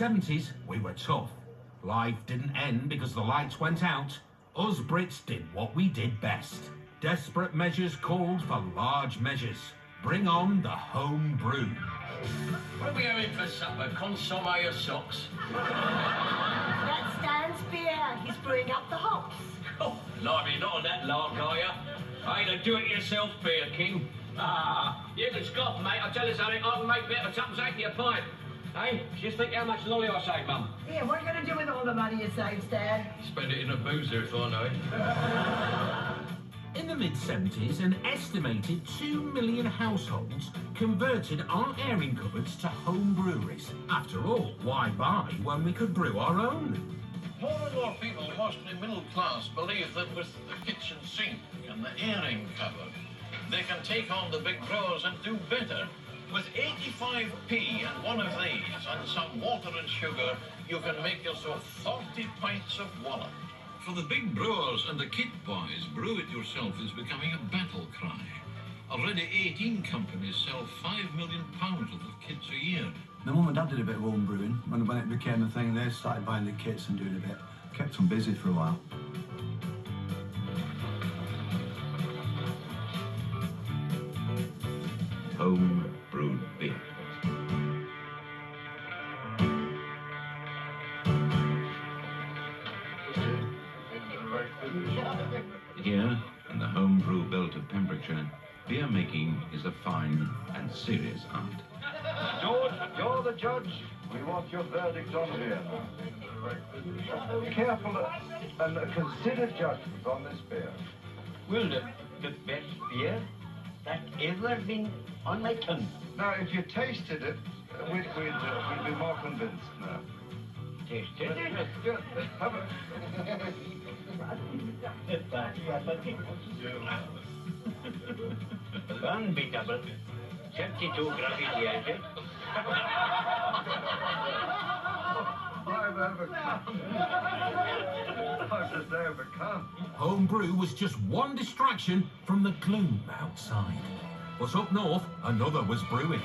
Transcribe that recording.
mid-70s, we were tough. Life didn't end because the lights went out. Us Brits did what we did best. Desperate measures called for large measures. Bring on the home brew. What are we having for supper? Consomme or socks? That's Stan's beer. He's brewing up the hops. Oh, blimey, not on that lark, are you? I ain't a do-it-yourself beer, King. You can scoff, mate. I tell you something, I can make better tuppence eighty a pint. Hey, just think how much lolly I saved, Mum. Yeah, what are you going to do with all the money you saved, Stan? Spend it in a boozer if I know it. In the mid-70s, an estimated 2 million households converted our airing cupboards to home breweries. After all, why buy when we could brew our own? More and more people, mostly middle class, believe that with the kitchen sink and the airing cupboard, they can take on the big brewers and do better. With 85p and one of these and some water and sugar, you can make yourself 40 pints of wallet. For the big brewers and the kit boys, brew it yourself is becoming a battle cry. Already 18 companies sell £5 million worth of kits a year. My mum and dad did a bit of home brewing. When it became a thing, they started buying the kits and doing a bit. Kept them busy for a while. Home brewed beer. Here, in the homebrew belt of Pembrokeshire, beer making is a fine and serious art. George, you're the judge. We want your verdict on beer. Careful and a considered judgment on this beer. Well, the best beer that ever been on my tongue. Now, if you tasted it, we'd be more convinced now. Tasted it? Just have a... Unbeatable. 72 gravity. I've overcome. I've just overcome. Homebrew was just one distraction from the gloom outside. But up north, another was brewing.